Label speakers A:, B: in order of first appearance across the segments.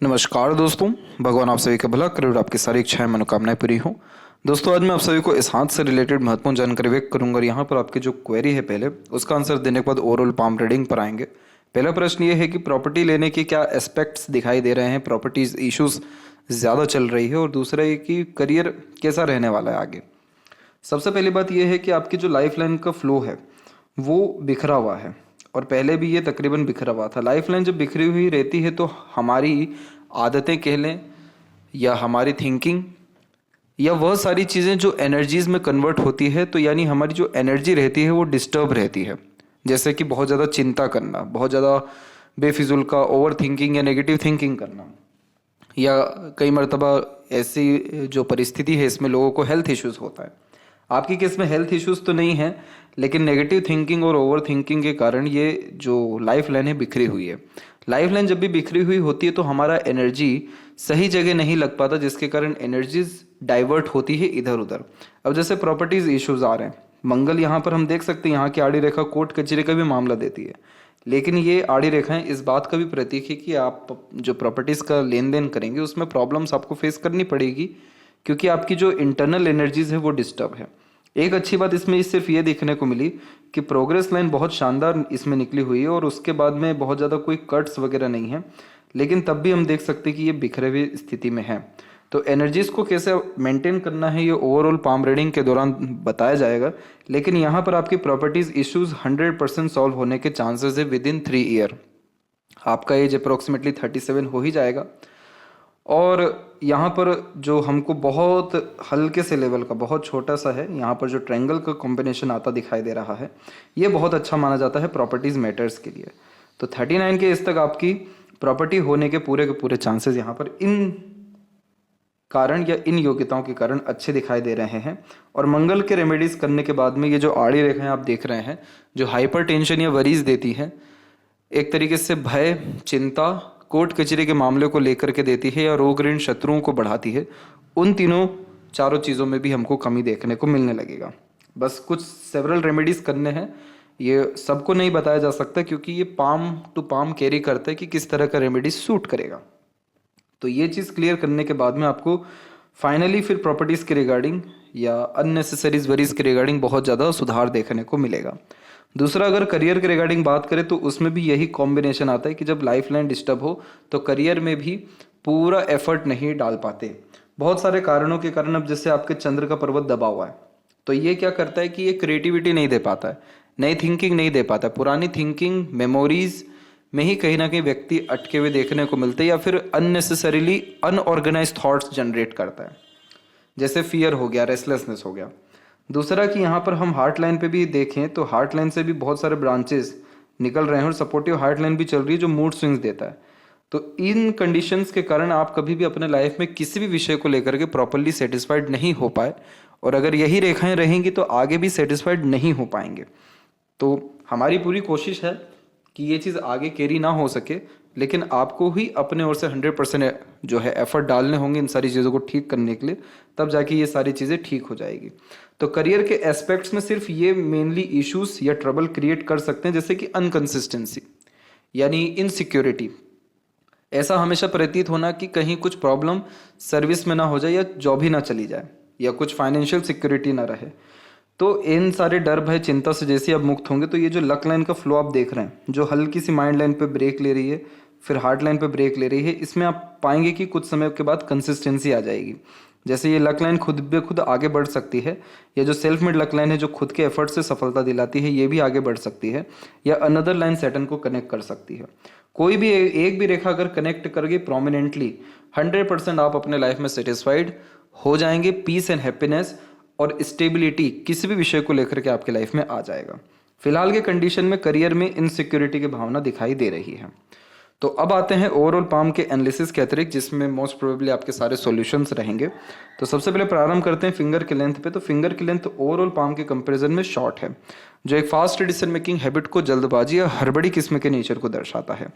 A: नमस्कार दोस्तों, भगवान आप सभी का भला करे और आपकी सारी इच्छाएं मनोकामनाएं पूरी हों। दोस्तों, आज मैं आप सभी को इस हाथ से रिलेटेड महत्वपूर्ण जानकारी व्यक्त करूंगा और यहाँ पर आपकी जो क्वेरी है पहले उसका आंसर देने के बाद ओवरऑल पाम रीडिंग पर आएंगे। पहला प्रश्न ये है कि प्रॉपर्टी लेने के क्या एस्पेक्ट्स दिखाई दे रहे हैं, प्रॉपर्टीज इश्यूज ज़्यादा चल रही है, और दूसरा ये कि करियर कैसा रहने वाला है आगे। सबसे पहली बात यह है कि आपकी जो लाइफ लाइन का फ्लो है वो बिखरा हुआ है, और पहले भी ये तकरीबन बिखरा हुआ था। लाइफ लाइन जब बिखरी हुई रहती है तो हमारी आदतें कह लें या हमारी थिंकिंग या वह सारी चीज़ें जो एनर्जीज में कन्वर्ट होती है, तो यानी हमारी जो एनर्जी रहती है वो डिस्टर्ब रहती है। जैसे कि बहुत ज़्यादा चिंता करना, बहुत ज़्यादा बेफिजुल का ओवर थिंकिंग या नेगेटिव थिंकिंग करना, या कई मरतबा ऐसी जो परिस्थिति है इसमें लोगों को हेल्थ इश्यूज होता है। आपकी केस में हेल्थ इश्यूज तो नहीं है, लेकिन नेगेटिव थिंकिंग और ओवर थिंकिंग के कारण ये जो लाइफ लाइन है बिखरी हुई है। लाइफ लाइन जब भी बिखरी हुई होती है तो हमारा एनर्जी सही जगह नहीं लग पाता, जिसके कारण एनर्जीज डाइवर्ट होती है इधर उधर। अब जैसे प्रॉपर्टीज इश्यूज आ रहे हैं, मंगल यहाँ पर हम देख सकते हैं, यहाँ की आड़ी रेखा कोर्ट कचहरी का भी मामला देती है, लेकिन ये आड़ी रेखाएं इस बात का भी प्रतीक है कि आप जो प्रॉपर्टीज का लेन देन करेंगे उसमें प्रॉब्लम्स आपको फेस करनी पड़ेगी, क्योंकि आपकी जो इंटरनल एनर्जीज है वो डिस्टर्ब है। एक अच्छी बात इसमें सिर्फ ये देखने को मिली कि प्रोग्रेस लाइन बहुत शानदार इसमें निकली हुई है और उसके बाद में बहुत ज़्यादा कोई कट्स वगैरह नहीं है, लेकिन तब भी हम देख सकते हैं कि ये बिखरे हुई स्थिति में है। तो एनर्जीज को कैसे मेंटेन करना है ये ओवरऑल पाम रीडिंग के दौरान बताया जाएगा, लेकिन यहाँ पर आपकी प्रॉपर्टीज इश्यूज 100% सॉल्व होने के चांसेस है विद इन 3 ईयर। आपका एज अप्रोक्सीमेटली 37 हो ही जाएगा, और यहाँ पर जो हमको बहुत हल्के से लेवल का बहुत छोटा सा है, यहाँ पर जो ट्रायंगल का कॉम्बिनेशन आता दिखाई दे रहा है, ये बहुत अच्छा माना जाता है प्रॉपर्टीज मैटर्स के लिए। तो 39 के इस तक आपकी प्रॉपर्टी होने के पूरे चांसेस यहाँ पर इन कारण या इन योग्यताओं के कारण अच्छे दिखाई दे रहे हैं। और मंगल के रेमेडीज करने के बाद में ये जो आड़ी रेखाएं आप देख रहे हैं, जो हाइपर टेंशन या वरीज देती हैं, एक तरीके से भय, चिंता, कोर्ट कचहरी के मामले को लेकर के देती है, या रोग ऋण शत्रुओं को बढ़ाती है, उन चारों चीज़ों में भी हमको कमी देखने को मिलने लगेगा। बस कुछ सेवरल रेमेडीज करने हैं, ये सबको नहीं बताया जा सकता क्योंकि ये पाम टू पाम कैरी करता है कि किस तरह का रेमेडी सूट करेगा। तो ये चीज़ क्लियर करने के बाद में आपको फाइनली फिर प्रॉपर्टीज़ के रिगार्डिंग या अननेसेसरीज वरीज के रिगार्डिंग बहुत ज़्यादा सुधार देखने को मिलेगा। दूसरा, अगर करियर के रिगार्डिंग बात करें तो उसमें भी यही कॉम्बिनेशन आता है कि जब लाइफ लाइन डिस्टर्ब हो तो करियर में भी पूरा एफर्ट नहीं डाल पाते, बहुत सारे कारणों के कारण। अब जैसे आपके चंद्र का पर्वत दबा हुआ है, तो ये क्या करता है कि ये क्रिएटिविटी नहीं दे पाता है, नई थिंकिंग नहीं दे पाता है, पुरानी थिंकिंग मेमोरीज में ही कहीं ना कहीं व्यक्ति अटके हुए देखने को मिलते हैं, या फिर अननेसेसरीली अनऑर्गेनाइज थॉट्स जनरेट करता है, जैसे फियर हो गया, रेस्टलेसनेस हो गया। दूसरा कि यहाँ पर हम हार्ट लाइन पे भी देखें तो हार्ट लाइन से भी बहुत सारे ब्रांचेस निकल रहे हैं और सपोर्टिव हार्ट लाइन भी चल रही है जो मूड स्विंग्स देता है। तो इन कंडीशंस के कारण आप कभी भी अपने लाइफ में किसी भी विषय को लेकर के प्रॉपरली सेटिस्फाइड नहीं हो पाए, और अगर यही रेखाएं रहेंगी तो आगे भी सेटिस्फाइड नहीं हो पाएंगे। तो हमारी पूरी कोशिश है कि ये चीज़ आगे कैरी ना हो सके, लेकिन आपको ही अपने ओर से 100% जो है एफर्ट डालने होंगे इन सारी चीज़ों को ठीक करने के लिए, तब जाके ये सारी चीज़ें ठीक हो जाएगी। तो करियर के एस्पेक्ट्स में सिर्फ ये मेनली इश्यूज या ट्रबल क्रिएट कर सकते हैं, जैसे कि अनकंसिस्टेंसी यानी इनसिक्योरिटी, ऐसा हमेशा प्रतीत होना कि कहीं कुछ प्रॉब्लम सर्विस में ना हो जाए या जॉब ही ना चली जाए या कुछ फाइनेंशियल सिक्योरिटी ना रहे। तो इन सारे डर भय चिंता से जैसे आप मुक्त होंगे तो ये जो लक लाइन का फ्लो आप देख रहे हैं, जो हल्की सी माइंड लाइन पे ब्रेक ले रही है फिर हार्ट लाइन पे ब्रेक ले रही है, इसमें आप पाएंगे कि कुछ समय के बाद कंसिस्टेंसी आ जाएगी। जैसे ये लक लाइन खुद बे खुद आगे बढ़ सकती है, या जो सेल्फ मेड लक लाइन है जो खुद के एफर्ट से सफलता दिलाती है, ये भी आगे बढ़ सकती है, या अनदर लाइन सैटर्न को कनेक्ट कर सकती है। कोई भी एक भी रेखा अगर कनेक्ट कर गई प्रोमिनेंटली, 100% आप अपने लाइफ में सेटिस्फाइड हो जाएंगे, पीस एंड हैप्पीनेस और स्टेबिलिटी किसी भी विषय को लेकर के आपके लाइफ में आ जाएगा। फिलहाल के कंडीशन में करियर में इनसिक्योरिटी की भावना दिखाई दे रही है। तो अब आते हैं ओवरऑल पाम के एनालिसिस के अतिरिक्त, जिसमें मोस्ट प्रोबेबली आपके सारे सॉल्यूशंस रहेंगे। तो सबसे पहले प्रारंभ करते हैं फिंगर के लेंथ पे। तो फिंगर की लेंथ ओवरऑल पाम के कंपैरिजन में शॉर्ट है, जो एक फास्ट डिसीजन मेकिंग हैबिट को जल्दबाजी या हड़बड़ी किस्म के नेचर को दर्शाता है।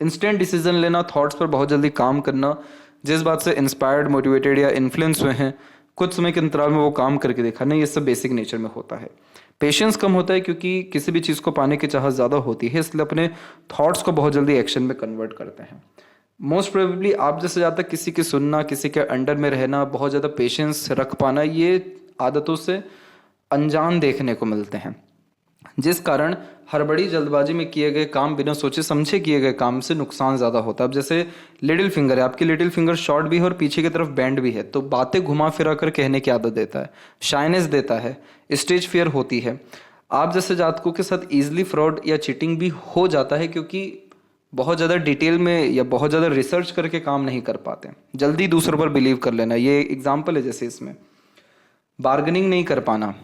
A: इंस्टेंट डिसीजन लेना, थॉट्स पर बहुत जल्दी काम करना, जिस बात से इंस्पायर्ड, मोटिवेटेड या इन्फ्लुएंस हुए हैं, कुछ समय के अंतराल में वो काम करके दिखाना, ये सब बेसिक नेचर में होता है। पेशेंस कम होता है क्योंकि किसी भी चीज़ को पाने की चाहत ज़्यादा होती है, इसलिए अपने थॉट्स को बहुत जल्दी एक्शन में कन्वर्ट करते हैं। मोस्ट प्रोबेबली आप जैसे ज़्यादा किसी की सुनना, किसी के अंडर में रहना, बहुत ज़्यादा पेशेंस रख पाना, ये आदतों से अनजान देखने को मिलते हैं, जिस कारण हड़बड़ी जल्दबाजी में किए गए काम, बिना सोचे समझे किए गए काम से नुकसान ज़्यादा होता है। अब जैसे लिटिल फिंगर है, आपकी लिटिल फिंगर शॉर्ट भी है और पीछे की तरफ बैंड भी है, तो बातें घुमा फिरा कर कहने की आदत देता है, शाइनेस देता है, स्टेज फियर होती है। आप जैसे जातकों के साथ ईजिली फ्रॉड या चीटिंग भी हो जाता है, क्योंकि बहुत ज़्यादा डिटेल में या बहुत ज़्यादा रिसर्च करके काम नहीं कर पाते, जल्दी दूसरों पर बिलीव कर लेना, ये एग्जाम्पल है। जैसे इसमें बार्गेनिंग नहीं कर पाना,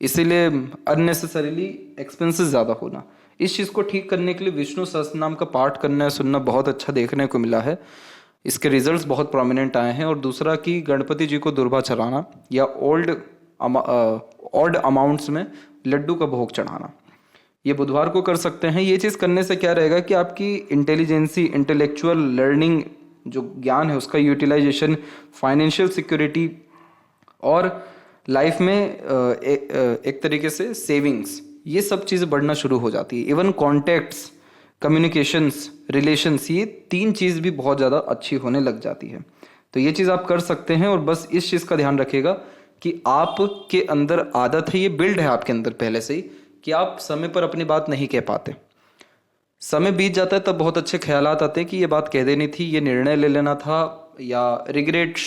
A: इसीलिए अननेसेसरीली एक्सपेंसेस ज़्यादा होना। इस चीज़ को ठीक करने के लिए विष्णु सहस्त्रनाम का पाठ करना, सुनना बहुत अच्छा देखने को मिला है, इसके रिजल्ट्स बहुत प्रोमिनेंट आए हैं। और दूसरा कि गणपति जी को दुर्वा चढ़ाना या ऑड अमाउंट्स में लड्डू का भोग चढ़ाना, ये बुधवार को कर सकते हैं। ये चीज़ करने से क्या रहेगा कि आपकी इंटेलिजेंसी, इंटेलेक्चुअल लर्निंग, जो ज्ञान है उसका यूटिलाइजेशन, फाइनेंशियल सिक्योरिटी और लाइफ में एक तरीके से सेविंग्स, ये सब चीज़ें बढ़ना शुरू हो जाती है। इवन कॉन्टैक्ट्स, कम्युनिकेशंस, रिलेशंस, ये 3 चीज़ भी बहुत ज़्यादा अच्छी होने लग जाती है। तो ये चीज़ आप कर सकते हैं। और बस इस चीज़ का ध्यान रखिएगा कि आपके अंदर आदत है, ये बिल्ड है आपके अंदर पहले से ही, कि आप समय पर अपनी बात नहीं कह पाते। समय बीत जाता है तब बहुत अच्छे ख्यालात आते हैं कि ये बात कह देनी थी, ये निर्णय ले लेना था, या रिग्रेट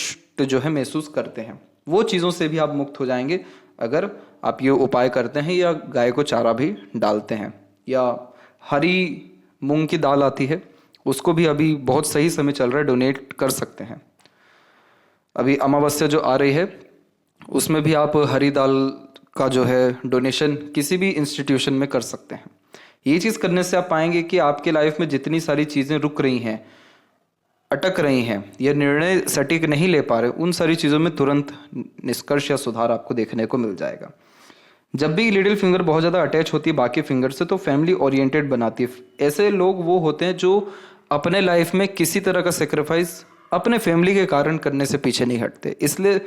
A: जो है महसूस करते हैं। वो चीज़ों से भी आप मुक्त हो जाएंगे अगर आप ये उपाय करते हैं, या गाय को चारा भी डालते हैं, या हरी मूंग की दाल आती है उसको भी अभी बहुत सही समय चल रहा है, डोनेट कर सकते हैं। अभी अमावस्या जो आ रही है उसमें भी आप हरी दाल का जो है डोनेशन किसी भी इंस्टीट्यूशन में कर सकते हैं। ये चीज़ करने से आप पाएंगे कि आपके लाइफ में जितनी सारी चीज़ें रुक रही हैं, अटक रही हैं, या निर्णय सटीक नहीं ले पा रहे, उन सारी चीज़ों में तुरंत निष्कर्ष या सुधार आपको देखने को मिल जाएगा। जब भी लिटिल फिंगर बहुत ज़्यादा अटैच होती है बाकी फिंगर से, तो फैमिली ओरिएंटेड बनाती है। ऐसे लोग वो होते हैं जो अपने लाइफ में किसी तरह का सेक्रीफाइस अपने फैमिली के कारण करने से पीछे नहीं हटते। इसलिए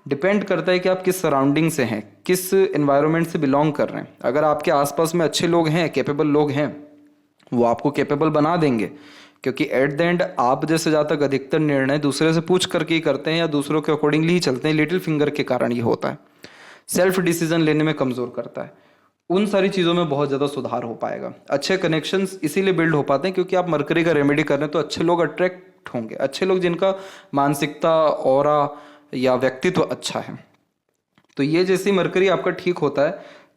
A: डिपेंड करता है कि आप किस सराउंडिंग से हैं, किस एनवायरनमेंट से बिलोंग कर रहे हैं। अगर आपके आसपास में अच्छे लोग हैं, कैपेबल लोग हैं, वो आपको कैपेबल बना देंगे, क्योंकि एट द एंड आप जैसे जहाँ तक अधिकतर निर्णय दूसरे से पूछ करके ही करते हैं या दूसरों के अकॉर्डिंगली ही चलते हैं। लिटिल फिंगर के कारण ये होता है, सेल्फ डिसीजन लेने में कमज़ोर करता है। उन सारी चीज़ों में बहुत ज़्यादा सुधार हो पाएगा। अच्छे कनेक्शंस इसीलिए बिल्ड हो पाते हैं क्योंकि आप मरकरी का रेमेडी कर रहे हैं, तो अच्छे लोग अट्रैक्ट होंगे, अच्छे लोग जिनका मानसिकता, ऑरा या व्यक्तित्व अच्छा है। तो ये जैसे मरकरी आपका ठीक होता है,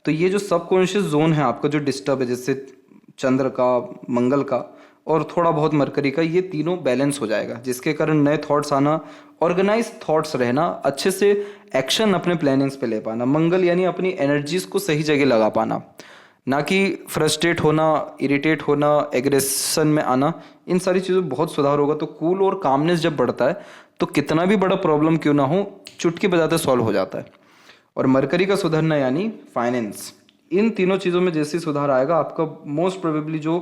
A: तो ये जो सबकॉन्शियस जोन है आपका जो डिस्टर्ब है, जैसे चंद्र का, मंगल का और थोड़ा बहुत मरकरी का, ये तीनों बैलेंस हो जाएगा, जिसके कारण नए थॉट्स आना, ऑर्गेनाइज थॉट्स रहना, अच्छे से एक्शन अपने प्लानिंग्स पे ले पाना। मंगल यानी अपनी एनर्जीज को सही जगह लगा पाना, ना कि फ्रस्ट्रेट होना, इरिटेट होना, एग्रेशन में आना। इन सारी चीज़ों में बहुत सुधार होगा। तो कूल और कामनेस जब बढ़ता है तो कितना भी बड़ा प्रॉब्लम क्यों ना हो, चुटकी बजाते सॉल्व हो जाता है। और मरकरी का सुधरना यानी फाइनेंस, इन तीनों चीज़ों में जैसे सुधार आएगा, आपका मोस्ट प्रोबेबली जो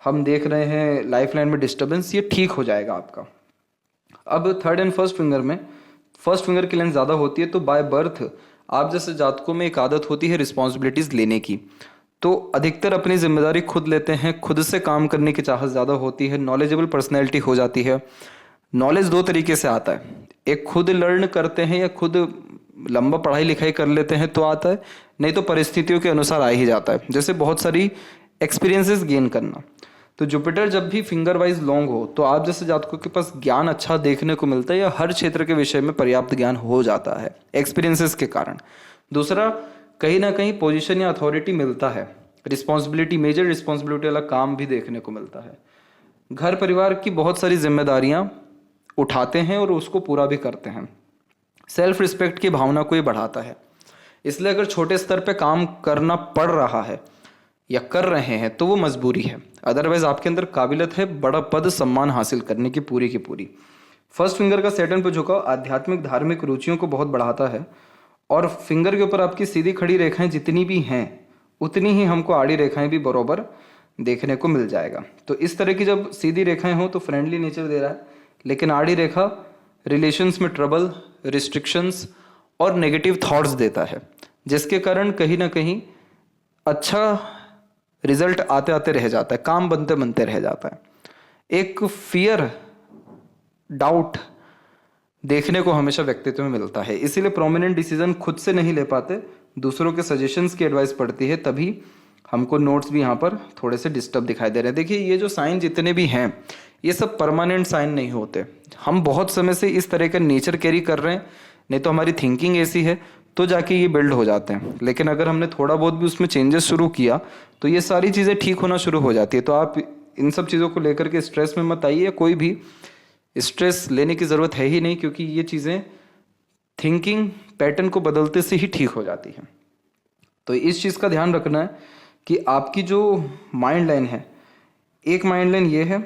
A: हम देख रहे हैं लाइफ लाइन में डिस्टर्बेंस, ये ठीक हो जाएगा आपका। अब थर्ड एंड फर्स्ट फिंगर में, फर्स्ट फिंगर की लेंथ ज़्यादा होती है, तो बाय बर्थ आप जैसे जातकों में एक आदत होती है रिस्पॉन्सिबिलिटीज़ लेने की, तो अधिकतर अपनी जिम्मेदारी खुद लेते हैं, खुद से काम करने की चाहत ज़्यादा होती है, नॉलेजेबल पर्सनैलिटी हो जाती है। नॉलेज 2 तरीके से आता है, एक खुद लर्न करते हैं या खुद लंबा पढ़ाई लिखाई कर लेते हैं तो आता है, नहीं तो परिस्थितियों के अनुसार आ ही जाता है, जैसे बहुत सारी एक्सपीरियंसेस गेन करना। तो जुपिटर जब भी फिंगर वाइज लॉन्ग हो तो आप जैसे जातकों के पास ज्ञान अच्छा देखने को मिलता है, या हर क्षेत्र के विषय में पर्याप्त ज्ञान हो जाता है एक्सपीरियंसेस के कारण। दूसरा, कहीं ना कहीं पोजीशन या अथॉरिटी मिलता है, रिस्पॉन्सिबिलिटी, मेजर रिस्पॉन्सिबिलिटी वाला काम भी देखने को मिलता है। घर परिवार की बहुत सारी जिम्मेदारियां उठाते हैं और उसको पूरा भी करते हैं। सेल्फ रिस्पेक्ट की भावना को ये बढ़ाता है। इसलिए अगर छोटे स्तर पे काम करना पड़ रहा है या कर रहे हैं तो वो मजबूरी है, अदरवाइज आपके अंदर काबिलियत है बड़ा पद सम्मान हासिल करने की पूरी की पूरी। फर्स्ट फिंगर का सैटर्न पे झुकाव आध्यात्मिक धार्मिक रुचियों को बहुत बढ़ाता है, और फिंगर के ऊपर आपकी सीधी खड़ी रेखाएं जितनी भी हैं उतनी ही हमको आड़ी रेखाएं भी बराबर देखने को मिल जाएगा। तो इस तरह की जब सीधी रेखाएं हो तो फ्रेंडली नेचर दे रहा है, लेकिन आड़ी रेखा रिलेशंस में ट्रबल, रिस्ट्रिक्शंस और नेगेटिव थॉट्स देता है, जिसके कारण कहीं ना कहीं अच्छा रिजल्ट आते आते रह जाता है, काम बनते बनते रह जाता है। एक फियर डाउट देखने को हमेशा व्यक्तित्व में मिलता है। इसीलिए प्रोमिनेंट डिसीजन खुद से नहीं ले पाते, दूसरों के सजेशंस की एडवाइस पड़ती है, तभी हमको नोट्स भी यहाँ पर थोड़े से डिस्टर्ब दिखाई दे रहे हैं। देखिए ये जो साइन जितने भी हैं ये सब परमानेंट साइन नहीं होते। हम बहुत समय से इस तरह का नेचर कैरी कर रहे हैं, नहीं तो हमारी थिंकिंग ऐसी है तो जाके ये बिल्ड हो जाते हैं। लेकिन अगर हमने थोड़ा बहुत भी उसमें चेंजेस शुरू किया तो ये सारी चीज़ें ठीक होना शुरू हो जाती है। तो आप इन सब चीज़ों को लेकर के स्ट्रेस में मत आइए, कोई भी स्ट्रेस लेने की ज़रूरत है ही नहीं, क्योंकि ये चीज़ें थिंकिंग पैटर्न को बदलते से ही ठीक हो जाती हैं। तो इस चीज़ का ध्यान रखना है कि आपकी जो माइंड लाइन है, एक माइंड लाइन ये है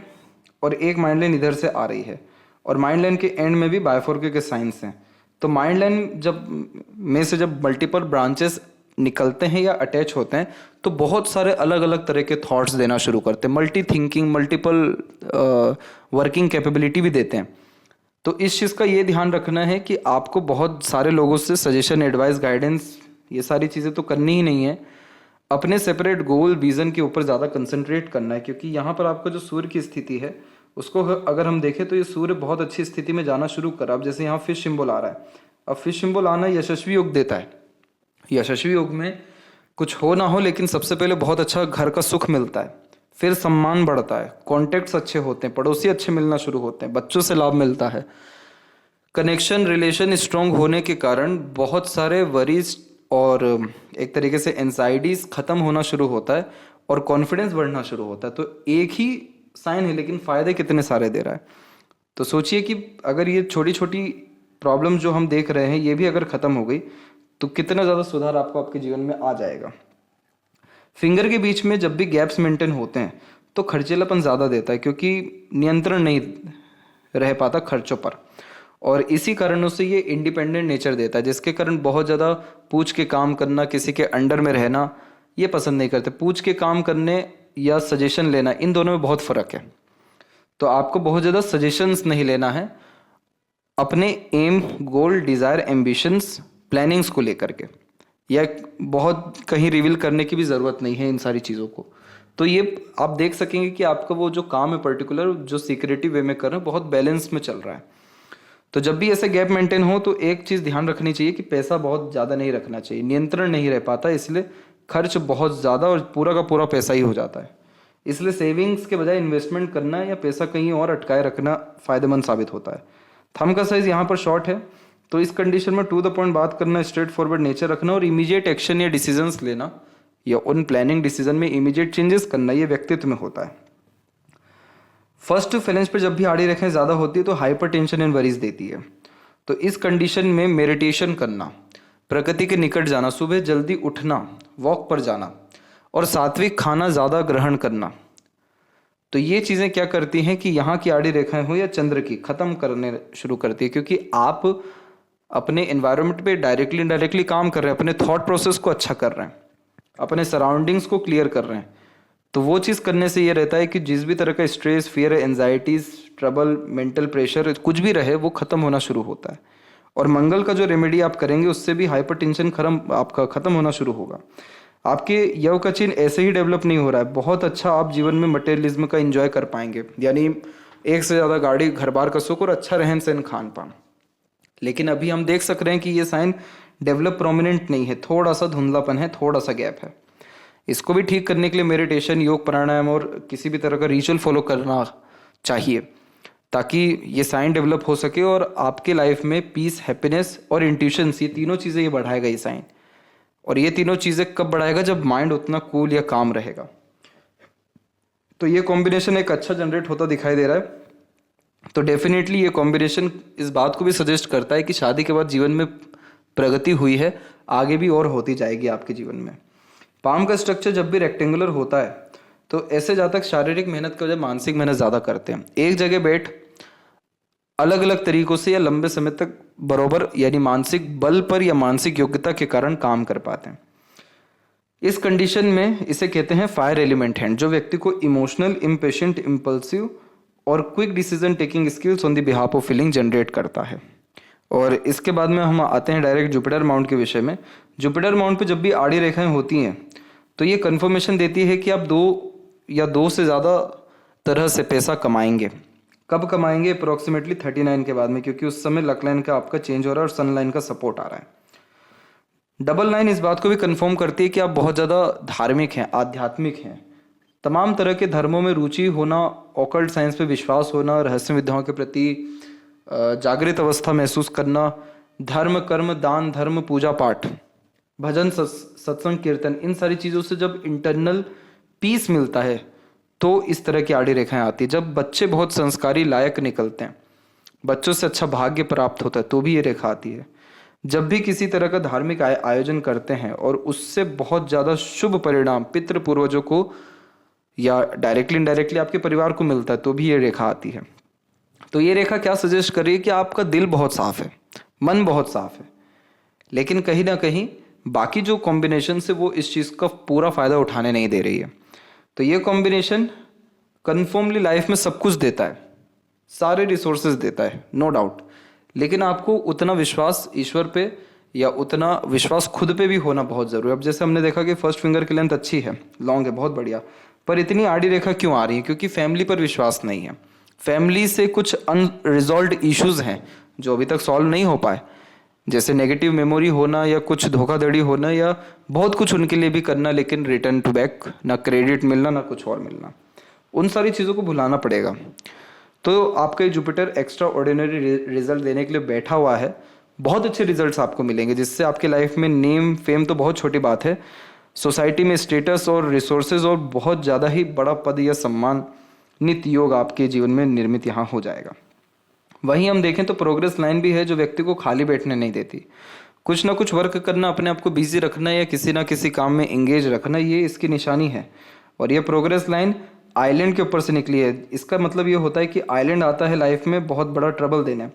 A: और एक माइंड लाइन इधर से आ रही है, और माइंड लाइन के एंड में भी बायफोर्के के साइंस हैं। तो माइंड लाइन जब मल्टीपल ब्रांचेस निकलते हैं या अटैच होते हैं तो बहुत सारे अलग अलग तरह के थॉट्स देना शुरू करते हैं, multi thinking, multiple working capability भी देते हैं। तो इस चीज़ का ये ध्यान रखना है कि आपको बहुत सारे लोगों से सजेशन, एडवाइस, गाइडेंस, ये सारी चीज़ें तो करनी ही नहीं है। अपने सेपरेट गोल, विजन के ऊपर ज़्यादा कंसंट्रेट करना है, क्योंकि यहाँ पर आपका जो सूर्य की स्थिति है उसको अगर हम देखें तो ये सूर्य बहुत अच्छी स्थिति में जाना शुरू करा। अब जैसे यहाँ फिश सिंबल आ रहा है, अब फिश सिंबल आना यशस्वी योग देता है। यशस्वी योग में कुछ हो ना हो लेकिन सबसे पहले बहुत अच्छा घर का सुख मिलता है, फिर सम्मान बढ़ता है, कॉन्टेक्ट्स अच्छे होते हैं, पड़ोसी अच्छे मिलना शुरू होते हैं, बच्चों से लाभ मिलता है, कनेक्शन, रिलेशन स्ट्रांग होने के कारण बहुत सारे वरीज और एक तरीके से एंजाइटीज खत्म होना शुरू होता है और कॉन्फिडेंस बढ़ना शुरू होता है। तो एक ही साइन है लेकिन फायदे कितने सारे दे रहा है। तो सोचिए कि अगर ये छोटी छोटी प्रॉब्लम जो हम देख रहे हैं ये भी अगर खत्म हो गई तो कितना ज़्यादा सुधार आपको आपके जीवन में आ जाएगा। फिंगर के बीच में जब भी गैप्स मेंटेन होते हैं तो खर्चीलापन ज़्यादा देता है, क्योंकि नियंत्रण नहीं रह पाता खर्चों पर, और इसी कारणों से ये इंडिपेंडेंट नेचर देता है, जिसके कारण बहुत ज़्यादा पूछ के काम करना, किसी के अंडर में रहना ये पसंद नहीं करते। पूछ के काम करने या सजेशन लेना, इन दोनों में बहुत फ़र्क है। तो आपको बहुत ज़्यादा सजेशंस नहीं लेना है, अपने एम, गोल, डिज़ायर, एम्बिशंस, प्लानिंग्स को लेकर के, या बहुत कहीं रिवील करने की भी ज़रूरत नहीं है इन सारी चीज़ों को। तो ये आप देख सकेंगे कि आपका वो जो काम है पर्टिकुलर, जो सीक्रेटिव वे में कर रहे हैं, बहुत बैलेंस में चल रहा है। तो जब भी ऐसे गैप मेंटेन हो तो एक चीज़ ध्यान रखनी चाहिए कि पैसा बहुत ज़्यादा नहीं रखना चाहिए, नियंत्रण नहीं रह पाता, इसलिए खर्च बहुत ज़्यादा और पूरा का पूरा पैसा ही हो जाता है। इसलिए सेविंग्स के बजाय इन्वेस्टमेंट करना या पैसा कहीं और अटकाए रखना फ़ायदेमंद साबित होता है। थंब का साइज़ यहाँ पर शॉर्ट है, तो इस कंडीशन में टू द पॉइंट बात करना, स्ट्रेट फॉरवर्ड नेचर रखना और इमीडिएट एक्शन या डिसीजंस लेना या उन प्लानिंग डिसीजन में इमीडिएट चेंजेस करना, ये व्यक्तित्व में होता है। फर्स्ट फैलेंज पे जब भी आड़ी रेखाएं ज़्यादा होती है तो हाइपर टेंशन एंड वरीज देती है। तो इस कंडीशन में मेडिटेशन करना, प्रकृति के निकट जाना, सुबह जल्दी उठना, वॉक पर जाना और सात्विक खाना ज़्यादा ग्रहण करना, तो ये चीज़ें क्या करती हैं कि यहाँ की आड़ी रेखाएं हो या चंद्र की, ख़त्म करने शुरू करती है, क्योंकि आप अपने एनवायरनमेंट पे डायरेक्टली इनडायरेक्टली काम कर रहे हैं, अपने थॉट प्रोसेस को अच्छा कर रहे हैं, अपने सराउंडिंग्स को क्लियर कर रहे हैं। तो वो चीज़ करने से ये रहता है कि जिस भी तरह का stress, fear, anxieties, trouble, mental pressure कुछ भी रहे वो ख़त्म होना शुरू होता है। और मंगल का जो रेमेडी आप करेंगे उससे भी हाइपर टेंशन आपका ख़त्म होना शुरू होगा। आपके यव का चिन्ह ऐसे ही डेवलप नहीं हो रहा है, बहुत अच्छा आप जीवन में मटेरियलिज्म का एंजॉय कर पाएंगे, यानी एक से ज़्यादा गाड़ी, घर बार का सुख और अच्छा रहन सहन, खान पान। लेकिन अभी हम देख सक रहे हैं कि ये साइन डेवलप प्रोमिनेंट नहीं है, थोड़ा सा धुंधलापन है, थोड़ा सा गैप है। इसको भी ठीक करने के लिए मेडिटेशन, योग, प्राणायाम और किसी भी तरह का रिचुअल फॉलो करना चाहिए, ताकि ये साइन डेवलप हो सके और आपके लाइफ में पीस, हैप्पीनेस और इंट्यूशंस, ये तीनों चीज़ें ये बढ़ाएगा ये साइन। और ये तीनों चीज़ें कब बढ़ाएगा? जब माइंड उतना कूल या काम रहेगा। तो ये कॉम्बिनेशन एक अच्छा जनरेट होता दिखाई दे रहा है। तो डेफिनेटली ये कॉम्बिनेशन इस बात को भी सजेस्ट करता है कि शादी के बाद जीवन में प्रगति हुई है, आगे भी और होती जाएगी आपके जीवन में। पाम का स्ट्रक्चर जब भी रेक्टेंगुलर होता है तो ऐसे जातक शारीरिक मेहनत के बजाय मानसिक मेहनत ज़्यादा करते हैं, एक जगह बैठ अलग अलग तरीकों से या लंबे समय तक बराबर, यानी मानसिक बल पर या मानसिक योग्यता के कारण काम कर पाते हैं। इस कंडीशन में इसे कहते हैं फायर एलिमेंट हैंड, जो व्यक्ति को इमोशनल, इम्पेशेंट, इम्पल्सिव और quick decision taking skills on the behalf of feeling generate करता है। और इसके बाद में हम आते हैं डायरेक्ट जुपिटर माउंट के विषय में। जुपिटर माउंट पे जब भी आड़ी रेखाएं होती हैं तो ये कन्फर्मेशन देती है कि आप दो या दो से ज़्यादा तरह से पैसा कमाएंगे, कब कमाएंगे? अप्रोक्सीमेटली 39 के बाद में, क्योंकि उस समय लक लाइन का आपका चेंज हो रहा है और सन लाइन का सपोर्ट आ रहा है। डबल लाइन इस बात को भी कंफर्म करती है कि आप बहुत ज़्यादा धार्मिक हैं, आध्यात्मिक हैं। तमाम तरह के धर्मों में रुचि होना, ऑकल्ट साइंस पे विश्वास होना, रहस्य विद्याओं के प्रति जागृत अवस्था महसूस करना, धर्म, कर्म, दान, धर्म, पूजा पाठ, भजन, सत्संग, कीर्तन, इन सारी चीज़ों से जब इंटरनल पीस मिलता है तो इस तरह की आड़ी रेखाएं आती है। जब बच्चे बहुत संस्कारी लायक निकलते हैं, बच्चों से अच्छा भाग्य प्राप्त होता है, तो भी ये रेखा आती है। जब भी किसी तरह का धार्मिक आयोजन करते हैं और उससे बहुत ज़्यादा शुभ परिणाम पितृ पूर्वजों को या डायरेक्टली इनडायरेक्टली आपके परिवार को मिलता है, तो भी ये रेखा आती है। तो ये रेखा क्या सजेस्ट कर रही है कि आपका दिल बहुत साफ है, मन बहुत साफ है, लेकिन कहीं ना कहीं बाकी जो कॉम्बिनेशन है वो इस चीज़ का पूरा फायदा उठाने नहीं दे रही है। तो ये कॉम्बिनेशन कन्फर्मली लाइफ में सब कुछ देता है, सारे रिसोर्सेज देता है, नो डाउट, लेकिन आपको उतना विश्वास ईश्वर पे या उतना विश्वास खुद पे भी होना बहुत ज़रूरी है। अब जैसे हमने देखा कि फर्स्ट फिंगर की लेंथ अच्छी है, लॉन्ग है, बहुत बढ़िया, पर इतनी आड़ी रेखा क्यों आ रही है? क्योंकि फैमिली पर विश्वास नहीं है, फैमिली से कुछ अनरिजॉल्व्ड इश्यूज हैं जो अभी तक सॉल्व नहीं हो पाए, जैसे नेगेटिव मेमोरी होना या कुछ धोखाधड़ी होना या बहुत कुछ उनके लिए भी करना, लेकिन रिटर्न टू बैक, ना क्रेडिट मिलना ना कुछ और मिलना, उन सारी चीज़ों को भुलाना पड़ेगा। तो आपका ये जुपिटर एक्स्ट्रा ऑर्डिनरी रिजल्ट देने के लिए बैठा हुआ है। बहुत अच्छे रिजल्ट्स आपको मिलेंगे, जिससे आपके लाइफ में नेम फेम तो बहुत छोटी बात है, सोसाइटी में स्टेटस और रिसोर्सेज और बहुत ज़्यादा ही बड़ा पद या सम्मान नित्य योग आपके जीवन में निर्मित यहाँ हो जाएगा। वहीं हम देखें तो प्रोग्रेस लाइन भी है जो व्यक्ति को खाली बैठने नहीं देती, कुछ ना कुछ वर्क करना, अपने आप को बिजी रखना या किसी ना किसी काम में एंगेज रखना, ये इसकी निशानी है। और ये प्रोग्रेस लाइन आइलैंड के ऊपर से निकली है। इसका मतलब ये होता है कि आइलैंड आता है लाइफ में बहुत बड़ा ट्रबल देने,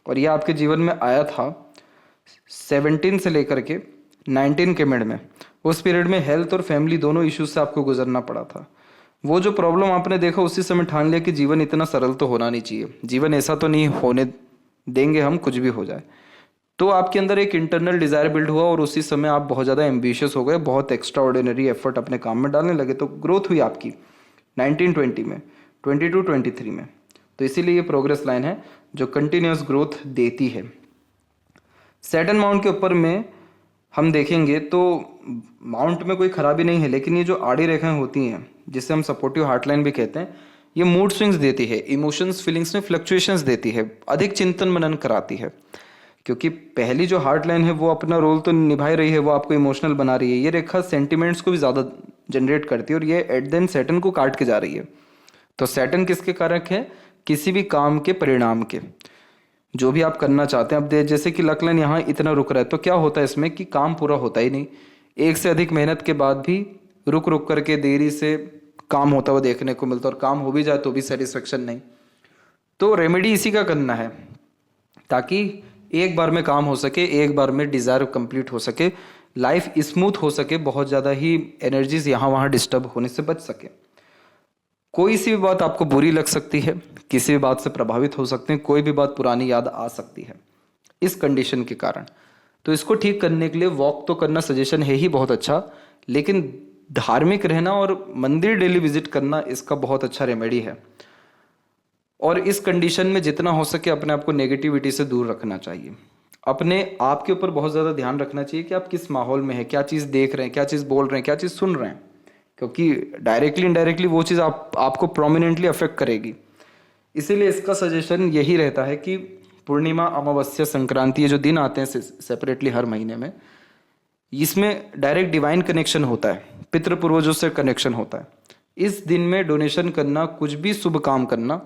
A: और ये आपके जीवन में आया था 17 से लेकर के 19 के मिड में। उस पीरियड में हेल्थ और फैमिली दोनों इश्यूज से आपको गुजरना पड़ा था। वो जो प्रॉब्लम आपने देखा, उसी समय ठान लिया कि जीवन इतना सरल तो होना नहीं चाहिए, जीवन ऐसा तो नहीं होने देंगे हम कुछ भी हो जाए। तो आपके अंदर एक इंटरनल डिजायर बिल्ड हुआ और उसी समय आप बहुत ज़्यादा एम्बिशियस हो गए, बहुत एक्स्ट्रा ऑर्डिनरी एफर्ट अपने काम में डालने लगे। तो ग्रोथ हुई आपकी 1920 में, 22-23 में। तो इसीलिए ये प्रोग्रेस लाइन है जो कंटिन्यूस ग्रोथ देती है। सैटर्न माउंट के ऊपर में हम देखेंगे तो माउंट में कोई खराबी नहीं है, लेकिन ये जो आड़ी रेखाएं होती हैं जिसे हम सपोर्टिव हार्ट लाइन भी कहते हैं, ये मूड स्विंग्स देती है, इमोशंस फीलिंग्स में फ्लक्चुएशंस देती है, अधिक चिंतन मनन कराती है। क्योंकि पहली जो हार्ट लाइन है वो अपना रोल तो निभा रही है, वो आपको इमोशनल बना रही है। ये रेखा सेंटिमेंट्स को भी ज़्यादा जनरेट करती है और ये एट देन सैटर्न को काट के जा रही है। तो सैटर्न किसके कारक है? किसी भी काम के परिणाम के, जो भी आप करना चाहते हैं। अब जैसे कि लक लाइन यहाँ इतना रुक रहा है, तो क्या होता है इसमें कि काम पूरा होता ही नहीं, एक से अधिक मेहनत के बाद भी रुक रुक करके देरी से काम होता हुआ देखने को मिलता, और काम हो भी जाए तो भी सेटिस्फेक्शन नहीं। तो रेमेडी इसी का करना है ताकि एक बार में काम हो सके, एक बार में डिज़ायर कंप्लीट हो सके, लाइफ स्मूथ हो सके, बहुत ज़्यादा ही एनर्जीज यहाँ वहाँ डिस्टर्ब होने से बच सके। कोई सी भी बात आपको बुरी लग सकती है, किसी भी बात से प्रभावित हो सकते हैं, कोई भी बात पुरानी याद आ सकती है इस कंडीशन के कारण। तो इसको ठीक करने के लिए वॉक तो करना सजेशन है ही बहुत अच्छा, लेकिन धार्मिक रहना और मंदिर डेली विजिट करना इसका बहुत अच्छा रेमेडी है। और इस कंडीशन में जितना हो सके अपने आप को नेगेटिविटी से दूर रखना चाहिए। अपने आप के ऊपर बहुत ज़्यादा ध्यान रखना चाहिए कि आप किस माहौल में हैं, क्या चीज़ देख रहे हैं, क्या चीज़ बोल रहे हैं, क्या चीज़ सुन रहे हैं, क्योंकि डायरेक्टली इनडायरेक्टली वो चीज़ आपको प्रोमिनेंटली अफेक्ट करेगी। इसीलिए इसका सजेशन यही रहता है कि पूर्णिमा, अमावस्या, संक्रांति, ये जो दिन आते हैं सेपरेटली हर महीने में, इसमें डायरेक्ट डिवाइन कनेक्शन होता है, पितृ पूर्वजों से कनेक्शन होता है। इस दिन में डोनेशन करना, कुछ भी शुभ काम करना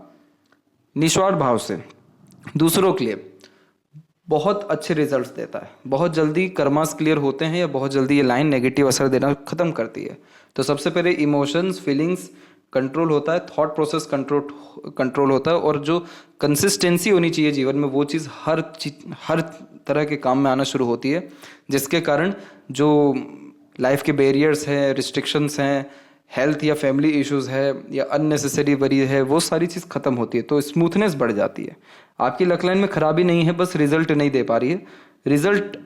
A: निस्वार्थ भाव से दूसरों के लिए बहुत अच्छे रिजल्ट्स देता है। बहुत जल्दी कर्मास क्लियर होते हैं या बहुत जल्दी ये लाइन नेगेटिव असर देना खत्म करती है। तो सबसे पहले इमोशंस, फीलिंग्स कंट्रोल होता है, थॉट प्रोसेस कंट्रोल होता है, और जो कंसिस्टेंसी होनी चाहिए जीवन में वो चीज़ हर तरह के काम में आना शुरू होती है, जिसके कारण जो लाइफ के बैरियर्स हैं, रिस्ट्रिक्शंस हैं, हेल्थ या फैमिली इश्यूज़ है या अननेसेसरी वरी है, वो सारी चीज़ खत्म होती है। तो स्मूथनेस बढ़ जाती है। आपकी लक लाइन में खराबी नहीं है, बस रिजल्ट नहीं दे पा रही है। रिजल्ट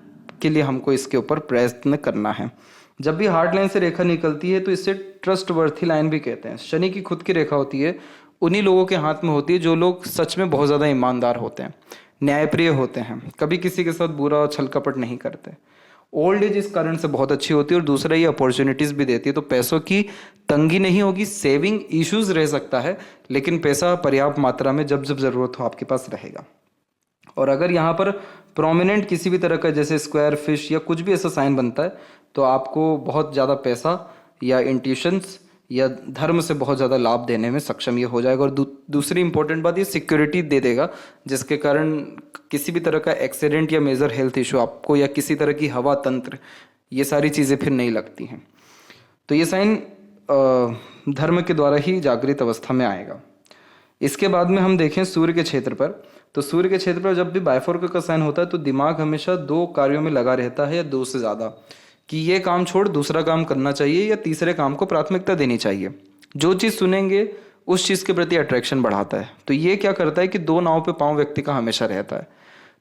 A: के लिए हमको इसके ऊपर प्रयत्न करना है। जब भी हार्ट लाइन से रेखा निकलती है तो इसे ट्रस्ट वर्थी लाइन भी कहते हैं। शनि की खुद की रेखा होती है, उन्हीं लोगों के हाथ में होती है जो लोग सच में बहुत ज़्यादा ईमानदार होते हैं, न्यायप्रिय होते हैं, कभी किसी के साथ बुरा और छल कपट नहीं करते। ओल्ड एज इस कारण से बहुत अच्छी होती है, और दूसरा ये अपॉर्चुनिटीज़ भी देती है। तो पैसों की तंगी नहीं होगी, सेविंग इश्यूज रह सकता है, लेकिन पैसा पर्याप्त मात्रा में जब जब ज़रूरत हो आपके पास रहेगा। और अगर यहाँ पर प्रोमिनेंट किसी भी तरह का जैसे स्क्वायर फिश या कुछ भी ऐसा साइन बनता है, तो आपको बहुत ज़्यादा पैसा या इंट्यूशंस या धर्म से बहुत ज़्यादा लाभ देने में सक्षम ये हो जाएगा। और दूसरी इंपॉर्टेंट बात, ये सिक्योरिटी दे देगा, जिसके कारण किसी भी तरह का एक्सीडेंट या मेजर हेल्थ इशू आपको या किसी तरह की हवा तंत्र, ये सारी चीज़ें फिर नहीं लगती हैं। तो ये साइन धर्म के द्वारा ही जागृत अवस्था में आएगा। इसके बाद में हम देखें सूर्य के क्षेत्र पर, तो सूर्य के क्षेत्र पर जब भी बाइफोर्क का साइन होता है तो दिमाग हमेशा दो कार्यों में लगा रहता है या दो से ज़्यादा, कि ये काम छोड़ दूसरा काम करना चाहिए या तीसरे काम को प्राथमिकता देनी चाहिए। जो चीज़ सुनेंगे उस चीज़ के प्रति अट्रैक्शन बढ़ाता है। तो ये क्या करता है कि दो नाव पे पांव व्यक्ति का हमेशा रहता है।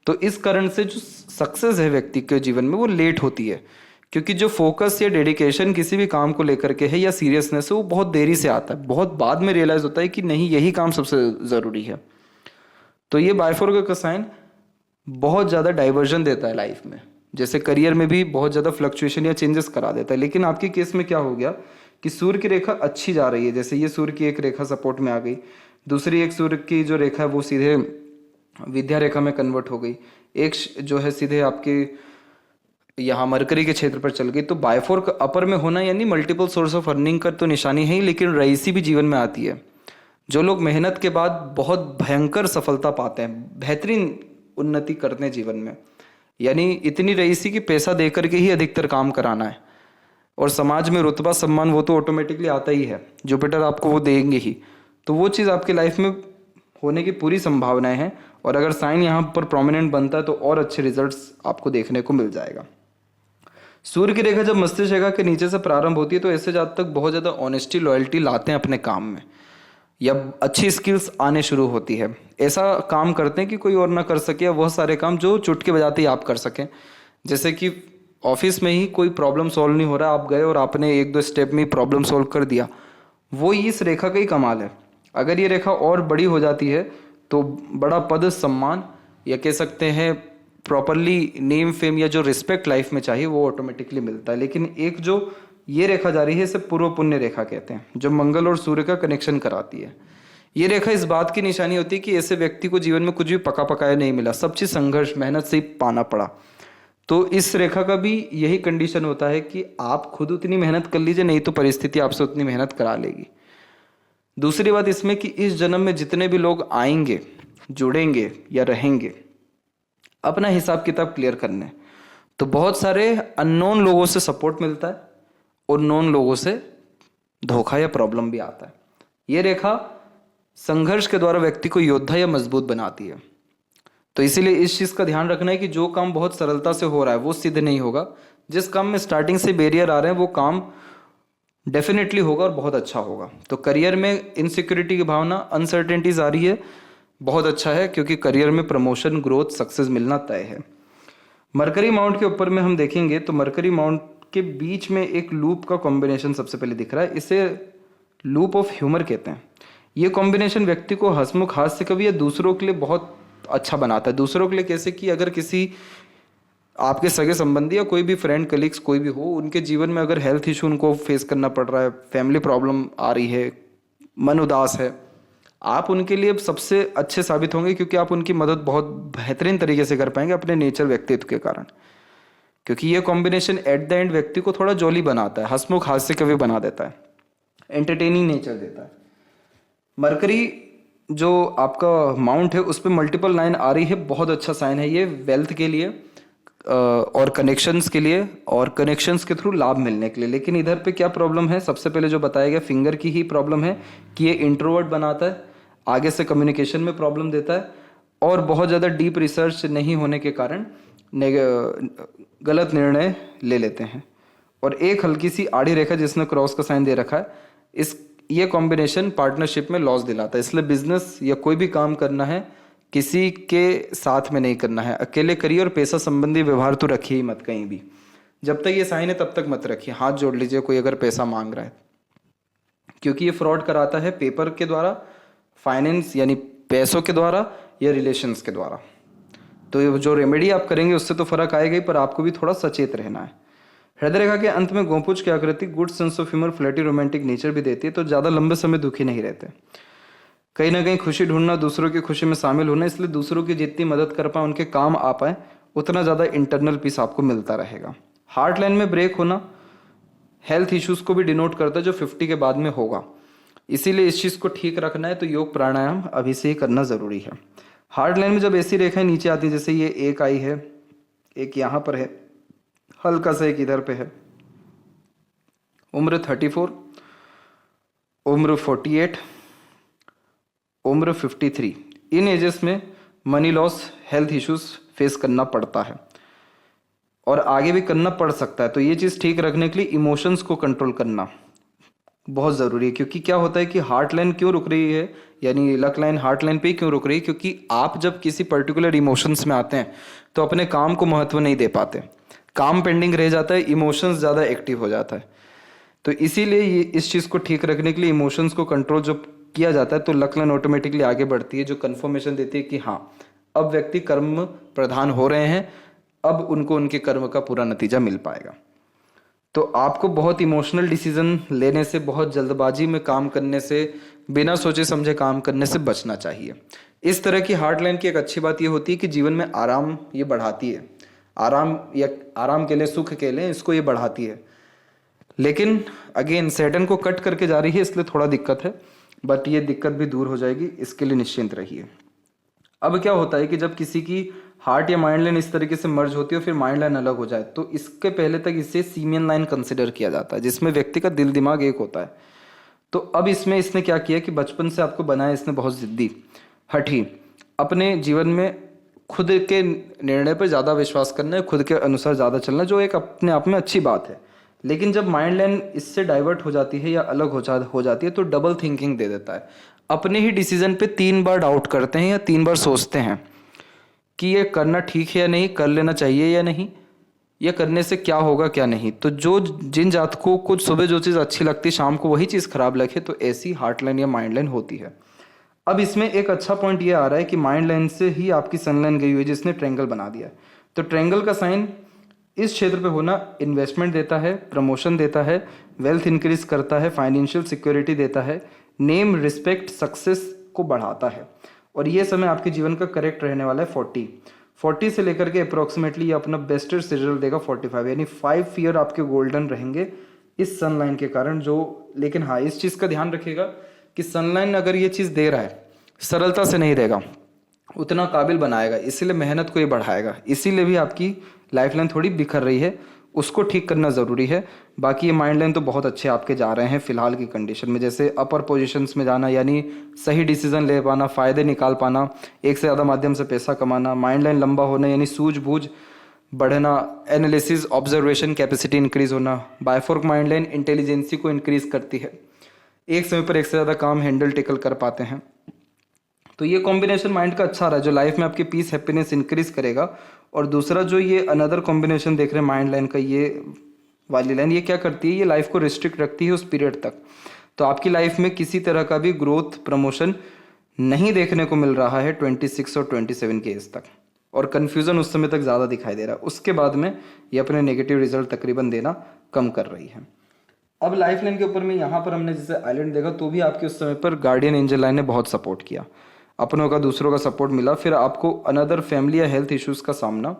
A: तो इस कारण से जो सक्सेस है व्यक्ति के जीवन में वो लेट होती है, क्योंकि जो फोकस या डेडिकेशन किसी भी काम को लेकर के है या सीरियसनेस है वो बहुत देरी से आता है, बहुत बाद में रियलाइज होता है कि नहीं यही काम सबसे ज़रूरी है। तो ये बाइफोर्क का साइन बहुत ज़्यादा डाइवर्जन देता है लाइफ में, जैसे करियर में भी बहुत ज़्यादा फ्लक्चुएशन या चेंजेस करा देता है। लेकिन आपके केस में क्या हो गया कि सूर्य की रेखा अच्छी जा रही है, जैसे ये सूर्य की एक रेखा सपोर्ट में आ गई, दूसरी एक सूर्य की जो रेखा है वो सीधे विद्या रेखा में कन्वर्ट हो गई, एक जो है सीधे आपके यहाँ मरकरी के क्षेत्र पर चल गई। तो बाइफोर्क अपर में होना यानी मल्टीपल सोर्स ऑफ अर्निंग का तो निशानी है ही, लेकिन रईसी भी जीवन में आती है। जो लोग मेहनत के बाद बहुत भयंकर सफलता पाते हैं, बेहतरीन उन्नति करते हैं जीवन में, यानी इतनी रईसी कि पैसा दे करके ही अधिकतर काम कराना है, और समाज में रुतबा सम्मान वो तो ऑटोमेटिकली आता ही है, जुपिटर आपको वो देंगे ही। तो वो चीज़ आपके लाइफ में होने की पूरी संभावनाएं हैं, और अगर साइन यहाँ पर प्रोमिनेंट बनता है तो और अच्छे रिजल्ट्स आपको देखने को मिल जाएगा। सूर्य की रेखा जब मस्तिष्क रेखा के नीचे से प्रारंभ होती है तो ऐसे जातक बहुत ज़्यादा ऑनेस्टी लॉयल्टी लाते हैं अपने काम में, या अच्छी स्किल्स आने शुरू होती है। ऐसा काम करते हैं कि कोई और ना कर सके, या वह सारे काम जो चुटकी बजाते ही आप कर सकें। जैसे कि ऑफिस में ही कोई प्रॉब्लम सॉल्व नहीं हो रहा, आप गए और आपने एक दो स्टेप में ही प्रॉब्लम सॉल्व कर दिया, वो इस रेखा का ही कमाल है। अगर ये रेखा और बड़ी हो जाती है तो बड़ा पद सम्मान, या कह सकते हैं प्रॉपरली नेम फेम या जो रिस्पेक्ट लाइफ में चाहिए वो ऑटोमेटिकली मिलता है। लेकिन एक जो ये रेखा जा रही है इसे पूर्व पुण्य रेखा कहते हैं, जो मंगल और सूर्य का कनेक्शन कराती है। ये रेखा इस बात की निशानी होती है कि ऐसे व्यक्ति को जीवन में कुछ भी पका पकाया नहीं मिला, सब चीज़ संघर्ष मेहनत से ही पाना पड़ा। तो इस रेखा का भी यही कंडीशन होता है कि आप खुद उतनी मेहनत कर लीजिए, नहीं तो परिस्थिति आपसे उतनी मेहनत करा लेगी। दूसरी बात इसमें कि इस जन्म में जितने भी लोग आएंगे, जुड़ेंगे या रहेंगे, अपना हिसाब किताब क्लियर करने, तो बहुत सारे अननोन लोगों से सपोर्ट मिलता है और नोन लोगों से धोखा या प्रॉब्लम भी आता है। ये रेखा संघर्ष के द्वारा व्यक्ति को योद्धा या मजबूत बनाती है। तो इसीलिए इस चीज़ का ध्यान रखना है कि जो काम बहुत सरलता से हो रहा है वो सिद्ध नहीं होगा। जिस काम में स्टार्टिंग से बैरियर आ रहे हैं वो काम डेफिनेटली होगा और बहुत अच्छा होगा। तो करियर में इनसिक्योरिटी की भावना, अनसर्टेनिटीज आ रही है, बहुत अच्छा है, क्योंकि करियर में प्रमोशन, ग्रोथ, सक्सेस मिलना तय है। मरकरी माउंट के ऊपर में हम देखेंगे तो मरकरी माउंट के बीच में एक लूप का कॉम्बिनेशन सबसे पहले दिख रहा है। इसे लूप ऑफ ह्यूमर कहते हैं। ये कॉम्बिनेशन व्यक्ति को हंसमुख, हास्य कवि या दूसरों के लिए बहुत अच्छा बनाता है। दूसरों के लिए कैसे कि अगर किसी आपके सगे संबंधी या कोई भी फ्रेंड, कलीग्स कोई भी हो, उनके जीवन में अगर हेल्थ इशू उनको फेस करना पड़ रहा है, फैमिली प्रॉब्लम आ रही है, मन उदास है, आप उनके लिए सबसे अच्छे साबित होंगे, क्योंकि आप उनकी मदद बहुत बेहतरीन तरीके से कर पाएंगे अपने नेचर, व्यक्तित्व के कारण। क्योंकि ये कॉम्बिनेशन एट द एंड व्यक्ति को थोड़ा जॉली बनाता है, हंसमुख, हास्य कवि बना देता है, एंटरटेनिंग नेचर देता है। मरकरी जो आपका माउंट है उस पर मल्टीपल लाइन आ रही है, बहुत अच्छा साइन है ये वेल्थ के लिए और कनेक्शंस के लिए, और कनेक्शंस के थ्रू लाभ मिलने के लिए। लेकिन इधर पे क्या प्रॉब्लम है, सबसे पहले जो बताया गया फिंगर की ही प्रॉब्लम है कि ये इंट्रोवर्ट बनाता है, आगे से कम्युनिकेशन में प्रॉब्लम देता है, और बहुत ज़्यादा डीप रिसर्च नहीं होने के कारण गलत निर्णय ले लेते हैं। और एक हल्की सी आड़ी रेखा जिसने क्रॉस का साइन दे रखा है, ये कॉम्बिनेशन पार्टनरशिप में लॉस दिलाता है। इसलिए बिजनेस या कोई भी काम करना है किसी के साथ में नहीं करना है, अकेले करिए। और पैसा संबंधी व्यवहार तो रखिए ही मत कहीं भी, जब तक ये साइन है तब तक मत रखिए। हाथ जोड़ लीजिए कोई अगर पैसा मांग रहा है, क्योंकि ये फ्रॉड कराता है पेपर के द्वारा, फाइनेंस यानी पैसों के द्वारा या रिलेशंस के द्वारा। तो ये जो रेमेडी आप करेंगे उससे तो फर्क आएगा ही, पर आपको भी थोड़ा सचेत रहना है। हृदय रेखा के अंत में गोपुज की आकृति good sense of humour, flirty, romantic nature भी देती है, तो ज़्यादा लंबे समय दुखी नहीं रहते। कहीं ना कहीं खुशी ढूंढना, दूसरों की खुशी में शामिल होना, इसलिए दूसरों की जितनी मदद कर पाए, उनके काम आ पाए, उतना ज़्यादा इंटरनल पीस आपको मिलता रहेगा। हार्ट लाइन में ब्रेक होना हेल्थ इश्यूज़ को भी डिनोट करता है, जो 50 के बाद में होगा। इसीलिए इस चीज़ को ठीक रखना है तो योग प्राणायाम अभी से ही करना ज़रूरी है। हार्ट लाइन में जब ऐसी रेखाएं नीचे आती हैं, जैसे ये एक आई है, एक यहाँ पर है, हल्का सा एक इधर पे है, उम्र 34, उम्र 48, उम्र 53, इन एजेस में money loss, health issues face करना पड़ता है और आगे भी करना पड़ सकता है। तो ये चीज़ ठीक रखने के लिए इमोशंस को कंट्रोल करना बहुत ज़रूरी है। क्योंकि क्या होता है कि हार्ट लाइन क्यों रुक रही है, यानी लक लाइन हार्ट लाइन पे ही क्यों रुक रही है, क्योंकि आप जब किसी पर्टिकुलर इमोशंस में आते हैं तो अपने काम को महत्व नहीं दे पाते, काम पेंडिंग रह जाता है, इमोशंस ज़्यादा एक्टिव हो जाता है। तो इसीलिए ये इस चीज़ को ठीक रखने के लिए इमोशंस को कंट्रोल जब किया जाता है तो लक लाइन ऑटोमेटिकली आगे बढ़ती है, जो कन्फर्मेशन देती है कि हाँ अब व्यक्ति कर्म प्रधान हो रहे हैं, अब उनको उनके कर्म का पूरा नतीजा मिल पाएगा। तो आपको बहुत इमोशनल डिसीजन लेने से, बहुत जल्दबाजी में काम करने से, बिना सोचे समझे काम करने से बचना चाहिए। इस तरह की हार्ट लाइन की एक अच्छी बात ये होती है कि जीवन में आराम ये बढ़ाती है, आराम या आराम के लिए, सुख के लिए इसको ये बढ़ाती है। लेकिन अगेन सैटर्न को कट करके जा रही है, इसलिए थोड़ा दिक्कत है, बट ये दिक्कत भी दूर हो जाएगी, इसके लिए निश्चिंत रहिए। अब क्या होता है कि जब किसी की हार्ट या माइंड लाइन इस तरीके से मर्ज होती है और फिर माइंड लाइन अलग हो जाए, तो इसके पहले तक इसे सीमियन लाइन कंसिडर किया जाता है, जिसमें व्यक्ति का दिल दिमाग एक होता है। तो अब इसमें इसने क्या किया कि बचपन से आपको बनाया इसने बहुत जिद्दी, हठी, अपने जीवन में खुद के निर्णय पर ज़्यादा विश्वास करना है, खुद के अनुसार ज़्यादा चलना, जो एक अपने आप में अच्छी बात है। लेकिन जब माइंड लाइन इससे डाइवर्ट हो जाती है या अलग हो जाती है तो डबल थिंकिंग दे देता है। अपने ही डिसीजन पे 3 बार डाउट करते हैं या 3 बार सोचते हैं कि ये करना ठीक है या नहीं, कर लेना चाहिए या नहीं, या करने से क्या होगा क्या नहीं। तो जो जिन जातकों को सुबह जो चीज़ अच्छी लगती है शाम को वही चीज़ खराब लगे, तो ऐसी हार्ट लाइन या माइंड लाइन होती है। अब इसमें एक अच्छा पॉइंट ये आ रहा है कि माइंड लाइन से ही आपकी सन लाइन गई हुई है, जिसने ट्रायंगल बना दिया है। तो ट्रायंगल का साइन इस क्षेत्र पे होना इन्वेस्टमेंट देता है, प्रमोशन देता है, वेल्थ इंक्रीज करता है, फाइनेंशियल सिक्योरिटी देता है, नेम, रिस्पेक्ट, सक्सेस को बढ़ाता है। और ये समय आपके जीवन का करेक्ट रहने वाला है 40 से लेकर के अप्रोक्सीमेटली ये अपना बेस्टेस्ट रिजल्ट देगा 45, यानी 5 ईयर आपके गोल्डन रहेंगे इस सनलाइन के कारण। जो लेकिन हाँ, इस चीज़ का ध्यान रखिएगा कि सनलाइन अगर ये चीज़ दे रहा है सरलता से नहीं देगा, उतना काबिल बनाएगा, इसीलिए मेहनत को ये बढ़ाएगा। इसीलिए भी आपकी लाइफ लाइन थोड़ी बिखर रही है, उसको ठीक करना ज़रूरी है। बाकी ये माइंड लाइन तो बहुत अच्छे आपके जा रहे हैं फिलहाल की कंडीशन में, जैसे अपर पोजीशंस में जाना, यानी सही डिसीजन ले पाना, फ़ायदे निकाल पाना, एक से ज़्यादा माध्यम से पैसा कमाना, माइंड लाइन लंबा होना यानी सूझबूझ बढ़ना, एनालिसिस ऑब्जर्वेशन कैपेसिटी इंक्रीज होना। बायफोर्क माइंड लाइन इंटेलिजेंसी को इंक्रीज करती है, एक समय पर एक से ज़्यादा काम हैंडल टेकल कर पाते हैं। तो ये कॉम्बिनेशन माइंड का अच्छा रहा है, जो लाइफ में आपकी पीस हैप्पीनेस इंक्रीज करेगा। और दूसरा जो ये अनदर कॉम्बिनेशन देख रहे हैं माइंड लाइन का, ये वाली लाइन, ये क्या करती है, ये लाइफ को रिस्ट्रिक्ट रखती है उस पीरियड तक। तो आपकी लाइफ में किसी तरह का भी ग्रोथ, प्रमोशन नहीं देखने को मिल रहा है 26 और 27 के एज तक, और कन्फ्यूज़न उस समय तक ज़्यादा दिखाई दे रहा है। उसके बाद में ये अपने नेगेटिव रिजल्ट तकरीबन देना कम कर रही है। अब लाइफ लाइन के ऊपर में यहाँ पर हमने जैसे आइलैंड देखा, तो भी आपके उस समय पर गार्डियन एंजल लाइन ने बहुत सपोर्ट किया, अपनों का दूसरों का सपोर्ट मिला। फिर आपको अनदर फैमिली या हेल्थ इश्यूज़ का सामना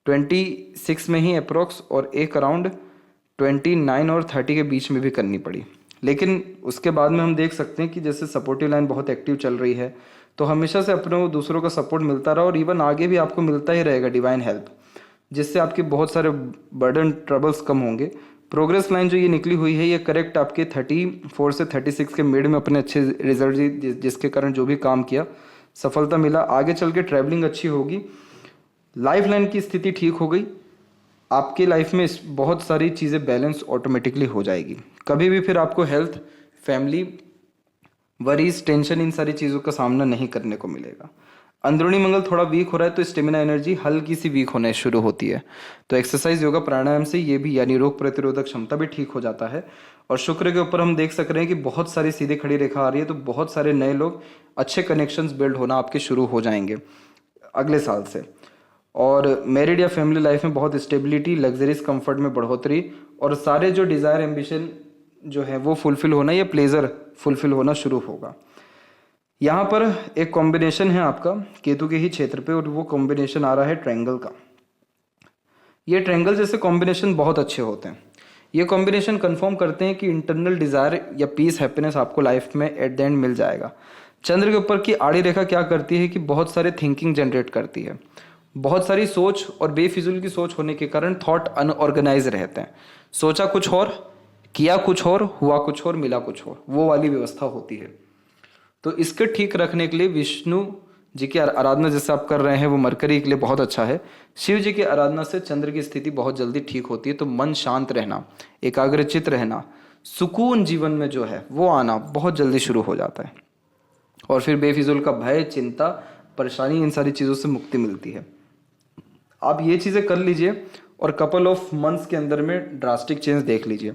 A: 26 में ही अप्रोक्स और एक अराउंड 29 और 30 के बीच में भी करनी पड़ी। लेकिन उसके बाद में हम देख सकते हैं कि जैसे सपोर्टिव लाइन बहुत एक्टिव चल रही है, तो हमेशा से अपनों दूसरों का सपोर्ट मिलता रहा और इवन आगे भी आपको मिलता ही रहेगा डिवाइन हेल्प, जिससे आपके बहुत सारे बर्डन, ट्रबल्स कम होंगे। प्रोग्रेस लाइन जो ये निकली हुई है, ये करेक्ट आपके 34 से 36 के मिड में अपने अच्छे रिजल्ट दी, जिसके कारण जो भी काम किया सफलता मिला। आगे चल के ट्रैवलिंग अच्छी होगी, लाइफ लाइन की स्थिति ठीक हो गई, आपके लाइफ में बहुत सारी चीज़ें बैलेंस ऑटोमेटिकली हो जाएगी। कभी भी फिर आपको हेल्थ, फैमिली, वरीज, टेंशन, इन सारी चीज़ों का सामना नहीं करने को मिलेगा। अंदरूनी मंगल थोड़ा वीक हो रहा है तो स्टेमिना एनर्जी हल्की सी वीक होने शुरू होती है। तो एक्सरसाइज योगा प्राणायाम से ये भी यानी रोग प्रतिरोधक क्षमता भी ठीक हो जाता है। और शुक्र के ऊपर हम देख सक रहे हैं कि बहुत सारी सीधी खड़ी रेखा आ रही है, तो बहुत सारे नए लोग, अच्छे कनेक्शंस बिल्ड होना आपके शुरू हो जाएंगे अगले साल से। और मैरिड या फैमिली लाइफ में बहुत स्टेबिलिटी, लग्जरीज कंफर्ट में बढ़ोतरी, और सारे जो डिज़ायर एम्बिशन जो है वो फुलफिल होना या प्लेजर फुलफिल होना शुरू होगा। यहाँ पर एक कॉम्बिनेशन है आपका केतु के ही क्षेत्र पे, और वो कॉम्बिनेशन आ रहा है ट्रायंगल का। ये ट्रायंगल जैसे कॉम्बिनेशन बहुत अच्छे होते हैं। ये कॉम्बिनेशन कंफर्म करते हैं कि इंटरनल डिज़ायर या पीस, हैप्पीनेस आपको लाइफ में एट द एंड मिल जाएगा। चंद्र के ऊपर की आड़ी रेखा क्या करती है कि बहुत सारे थिंकिंग जनरेट करती है। बहुत सारी सोच और बेफिजूल की सोच होने के कारण थॉट अनऑर्गेनाइज रहते हैं। सोचा कुछ और, किया कुछ और, हुआ कुछ और, मिला कुछ और, वो वाली व्यवस्था होती है। तो इसके ठीक रखने के लिए विष्णु जी की आराधना जैसे आप कर रहे हैं वो मरकरी के लिए बहुत अच्छा है। शिव जी की आराधना से चंद्र की स्थिति बहुत जल्दी ठीक होती है। तो मन शांत रहना, एकाग्रचित रहना, सुकून जीवन में जो है वो आना बहुत जल्दी शुरू हो जाता है। और फिर बेफिजूल का भय, चिंता, परेशानी, इन सारी चीज़ों से मुक्ति मिलती है। आप ये चीज़ें कर लीजिए और कपल ऑफ मंथ्स के अंदर में ड्रास्टिक चेंज देख लीजिए,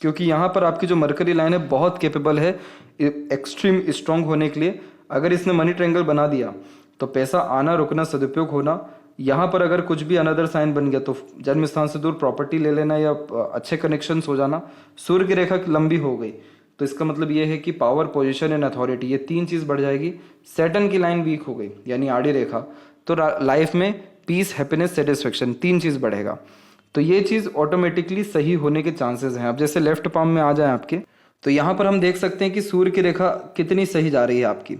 A: क्योंकि यहाँ पर आपकी जो मरकरी लाइन है बहुत कैपेबल है एक्सट्रीम स्ट्रांग होने के लिए। अगर इसने मनी ट्रायंगल बना दिया तो पैसा आना, रुकना, सदुपयोग होना। यहाँ पर अगर कुछ भी अनदर साइन बन गया तो जन्म स्थान से दूर प्रॉपर्टी ले लेना या अच्छे कनेक्शंस हो जाना। सूर्य की रेखा लंबी हो गई तो इसका मतलब ये है कि पावर, पोजीशन एंड अथॉरिटी, ये तीन चीज़ बढ़ जाएगी। सैटर्न की लाइन वीक हो गई यानी आड़ी रेखा, तो लाइफ में पीस, हैप्पीनेस, सेटिस्फेक्शन, तीन चीज़ बढ़ेगा। तो ये चीज़ ऑटोमेटिकली सही होने के चांसेस हैं। अब जैसे लेफ्ट पाम में आ जाए आपके, तो यहाँ पर हम देख सकते हैं कि सूर्य की रेखा कितनी सही जा रही है आपकी।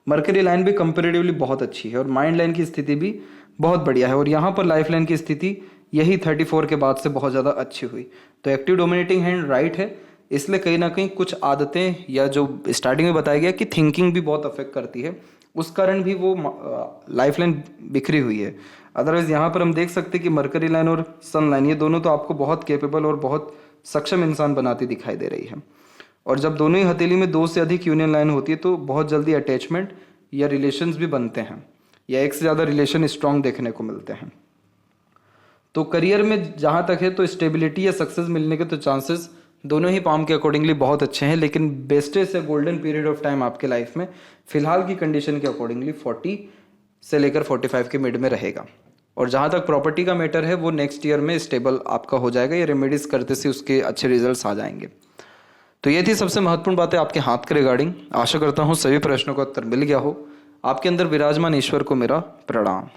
A: मरकरी लाइन भी कंपेरेटिवली बहुत अच्छी है और माइंड लाइन की स्थिति भी बहुत बढ़िया है। और यहाँ पर लाइफ लाइन की स्थिति यही 34 के बाद से बहुत ज़्यादा अच्छी हुई। तो एक्टिव डोमिनेटिंग हैंड राइट है, इसलिए कहीं ना कहीं कुछ आदतें या जो स्टार्टिंग में बताया गया कि थिंकिंग भी बहुत अफेक्ट करती है, उस कारण भी वो लाइफ लाइन बिखरी हुई है। अदरवाइज यहाँ पर हम देख सकते हैं कि मरकरी लाइन और सन लाइन ये दोनों तो आपको बहुत कैपेबल और बहुत सक्षम इंसान बनाती दिखाई दे रही है। और जब दोनों ही हथेली में दो से अधिक यूनियन लाइन होती है तो बहुत जल्दी अटैचमेंट या रिलेशंस भी बनते हैं, या एक से ज़्यादा रिलेशन स्ट्रांग देखने को मिलते हैं। तो करियर में जहाँ तक है तो स्टेबिलिटी या सक्सेस मिलने के तो चांसेस दोनों ही पाम के अकॉर्डिंगली बहुत अच्छे हैं, लेकिन बेस्टेस्ट है गोल्डन पीरियड ऑफ टाइम आपके लाइफ में फिलहाल की कंडीशन के अकॉर्डिंगली 40 से लेकर 45 के मिड में रहेगा। और जहाँ तक प्रॉपर्टी का मैटर है वो नेक्स्ट ईयर में स्टेबल आपका हो जाएगा, या रेमेडीज करते से उसके अच्छे रिजल्ट्स आ जाएंगे। तो ये थी सबसे महत्वपूर्ण बातें आपके हाथ के रिगार्डिंग। आशा करता हूँ सभी प्रश्नों का उत्तर मिल गया हो। आपके अंदर विराजमान ईश्वर को मेरा प्रणाम।